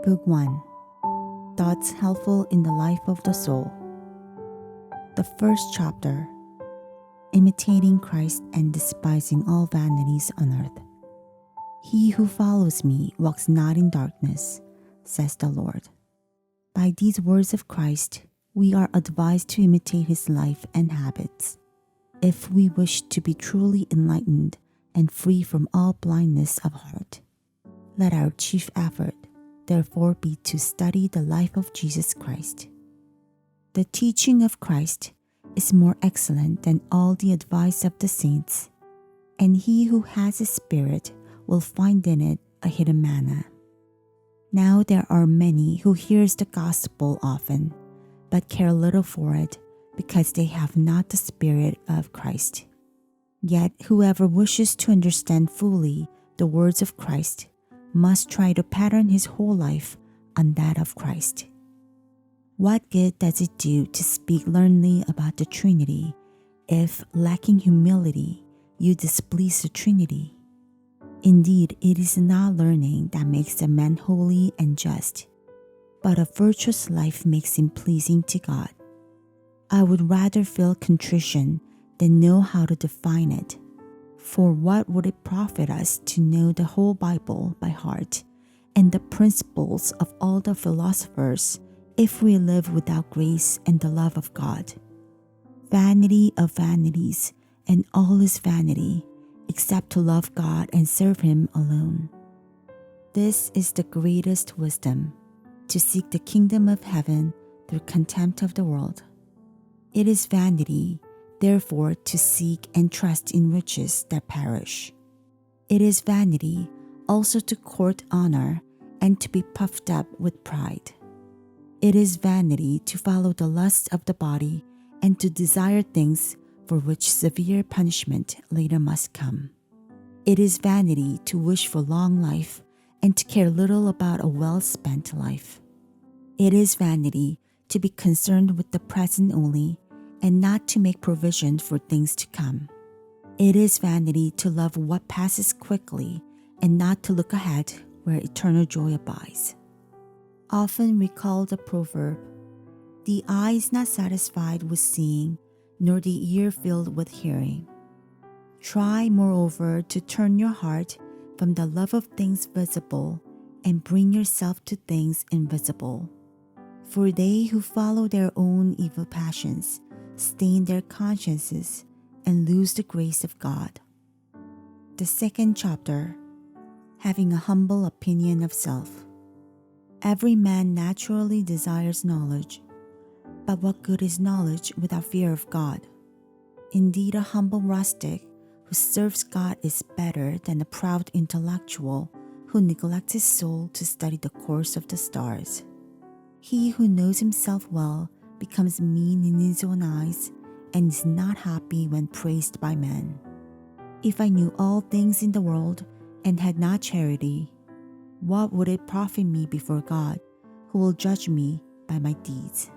Book 1. Thoughts Helpful in the Life of the Soul. The first chapter, Imitating Christ and Despising all vanities on earth. He who follows me walks not in darkness, says the Lord. By these words of Christ, we are advised to imitate his life and habits. If we wish to be truly enlightened and free from all blindness of heart, let our chief effort therefore be to study the life of Jesus Christ. The teaching of Christ is more excellent than all the advice of the saints, and he who has a spirit will find in it a hidden manna. Now there are many who hears the gospel often, but care little for it because they have not the Spirit of Christ. Yet whoever wishes to understand fully the words of Christ must try to pattern his whole life on that of Christ. What good does it do to speak learnedly about the Trinity if, lacking humility, you displease the Trinity? Indeed, it is not learning that makes a man holy and just, but a virtuous life makes him pleasing to God. I would rather feel contrition than know how to define it. For what would it profit us to know the whole Bible by heart and the principles of all the philosophers if we live without grace and the love of God? Vanity of vanities, and all is vanity, except to love God and serve him alone. This is the greatest wisdom, to seek the kingdom of heaven through contempt of the world. It is vanity, therefore, to seek and trust in riches that perish. It is vanity also to court honor and to be puffed up with pride. It is vanity to follow the lusts of the body and to desire things for which severe punishment later must come. It is vanity to wish for long life and to care little about a well-spent life. It is vanity to be concerned with the present only and not to make provision for things to come. It is vanity to love what passes quickly and not to look ahead where eternal joy abides. Often recall the proverb, "The eye is not satisfied with seeing, nor the ear filled with hearing." Try, moreover, to turn your heart from the love of things visible and bring yourself to things invisible. For they who follow their own evil passions stain their consciences and lose the grace of God. The second chapter, Having a humble opinion of self. Every man naturally desires knowledge, but what good is knowledge without fear of God? Indeed, a humble rustic who serves God is better than a proud intellectual who neglects his soul to study the course of the stars. He who knows himself well becomes mean in his own eyes and is not happy when praised by men. If I knew all things in the world and had not charity, what would it profit me before God, who will judge me by my deeds?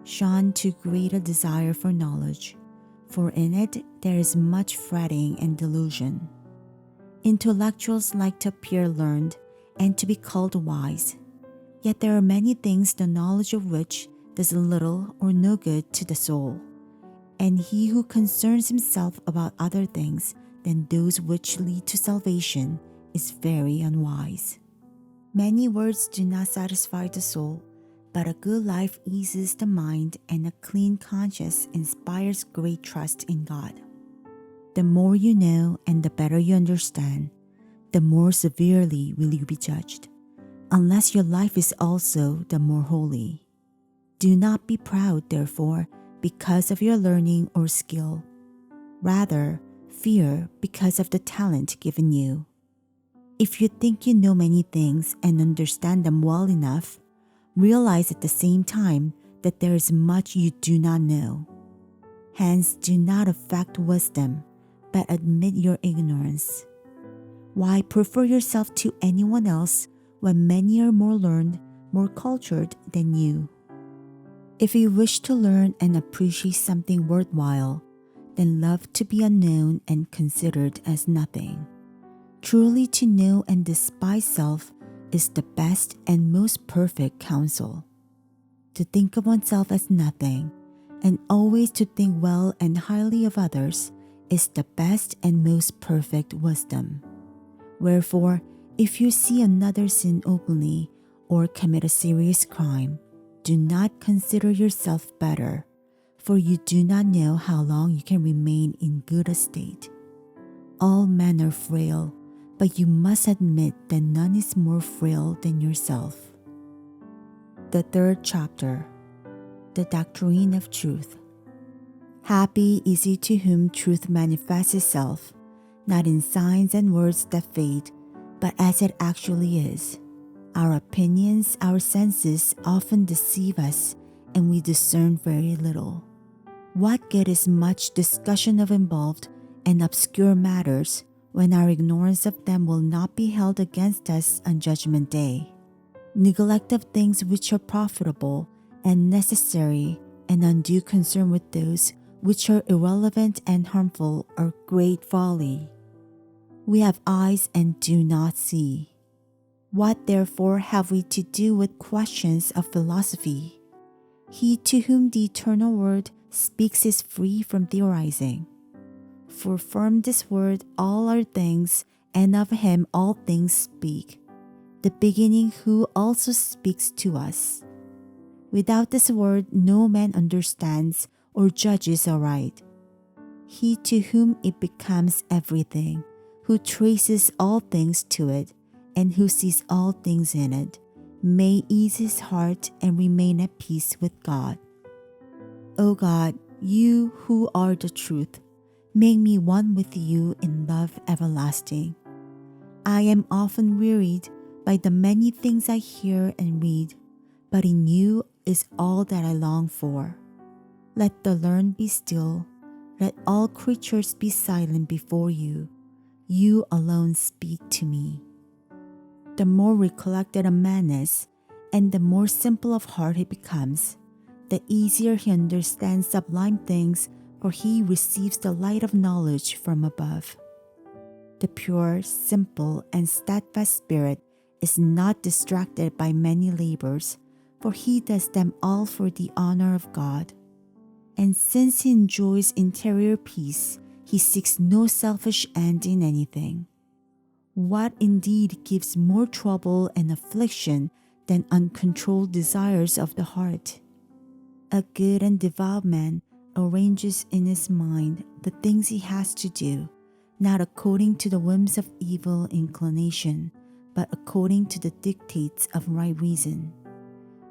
Shun too great a desire for knowledge, for in it there is much fretting and delusion. Intellectuals like to appear learned and to be called wise, yet there are many things the knowledge of which does little or no good to the soul, and he who concerns himself about other things than those which lead to salvation is very unwise. Many words do not satisfy the soul, but a good life eases the mind, and a clean conscience inspires great trust in God. The more you know and the better you understand, the more severely will you be judged, unless your life is also the more holy. Do not be proud, therefore, because of your learning or skill. Rather, fear because of the talent given you. If you think you know many things and understand them well enough, realize at the same time that there is much you do not know. Hence, do not affect wisdom, but admit your ignorance. Why prefer yourself to anyone else when many are more learned, more cultured than you? If you wish to learn and appreciate something worthwhile, then love to be unknown and considered as nothing. Truly to know and despise self is the best and most perfect counsel. To think of oneself as nothing, and always to think well and highly of others, is the best and most perfect wisdom. Wherefore, if you see another sin openly, or commit a serious crime, do not consider yourself better, for you do not know how long you can remain in good estate. All men are frail, but you must admit that none is more frail than yourself. The third chapter, the doctrine of truth. Happy is he to whom truth manifests itself, not in signs and words that fade, but as it actually is. Our opinions, our senses often deceive us, and we discern very little. What good is much discussion of involved and obscure matters when our ignorance of them will not be held against us on Judgment Day? Neglect of things which are profitable and necessary, and undue concern with those which are irrelevant and harmful, are great folly. We have eyes and do not see. What therefore have we to do with questions of philosophy? He to whom the eternal word speaks is free from theorizing. For from this word all are things, and of him all things speak, the beginning who also speaks to us. Without this word no man understands or judges aright. He to whom it becomes everything, who traces all things to it, and who sees all things in it, may ease his heart and remain at peace with God. O God, you who are the truth, make me one with you in love everlasting. I am often wearied by the many things I hear and read, but in you is all that I long for. Let the learned be still, let all creatures be silent before you. You alone speak to me. The more recollected a man is, and the more simple of heart he becomes, the easier he understands sublime things, for he receives the light of knowledge from above. The pure, simple, and steadfast spirit is not distracted by many labors, for he does them all for the honor of God. And since he enjoys interior peace, he seeks no selfish end in anything. What indeed gives more trouble and affliction than uncontrolled desires of the heart? A good and devout man arranges in his mind the things he has to do, not according to the whims of evil inclination, but according to the dictates of right reason.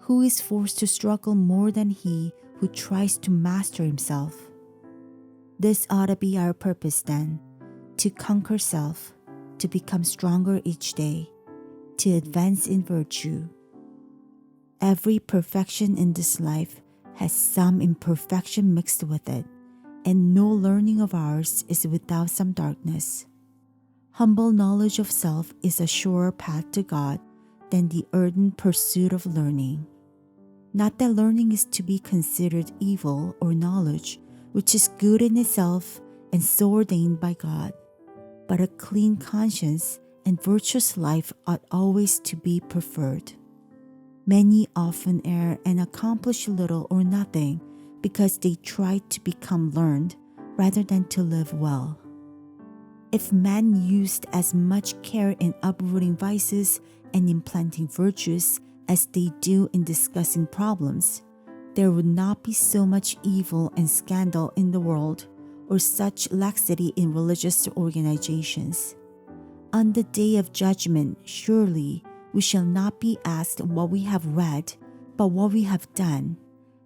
Who is forced to struggle more than he who tries to master himself? This ought to be our purpose then, to conquer self, to become stronger each day, to advance in virtue. Every perfection in this life has some imperfection mixed with it, and no learning of ours is without some darkness. Humble knowledge of self is a surer path to God than the ardent pursuit of learning. Not that learning is to be considered evil or knowledge, which is good in itself and so ordained by God, but a clean conscience and virtuous life ought always to be preferred. Many often err and accomplish little or nothing because they try to become learned rather than to live well. If men used as much care in uprooting vices and in planting virtues as they do in discussing problems, there would not be so much evil and scandal in the world or such laxity in religious organizations. On the day of judgment, surely we shall not be asked what we have read, but what we have done,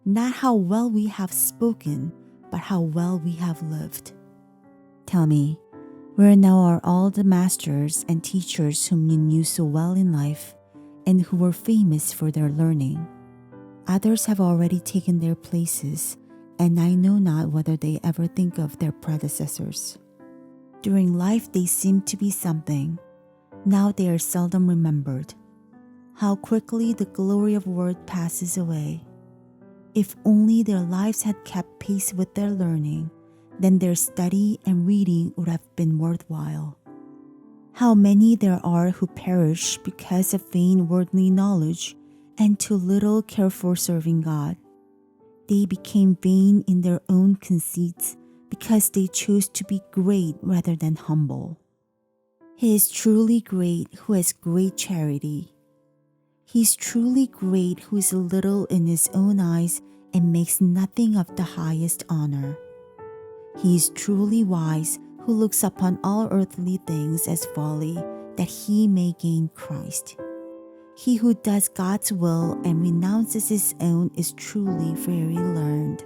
not how well we have spoken, but how well we have lived. Tell me, where now are all the masters and teachers whom you knew so well in life, and who were famous for their learning? Others have already taken their places, and I know not whether they ever think of their predecessors. During life they seemed to be something. Now they are seldom remembered. How quickly the glory of word passes away. If only their lives had kept pace with their learning, then their study and reading would have been worthwhile. How many there are who perish because of vain worldly knowledge and too little care for serving God. They became vain in their own conceits because they chose to be great rather than humble. He is truly great who has great charity. He is truly great who is little in his own eyes and makes nothing of the highest honor. He is truly wise who looks upon all earthly things as folly, that he may gain Christ. He who does God's will and renounces his own is truly very learned.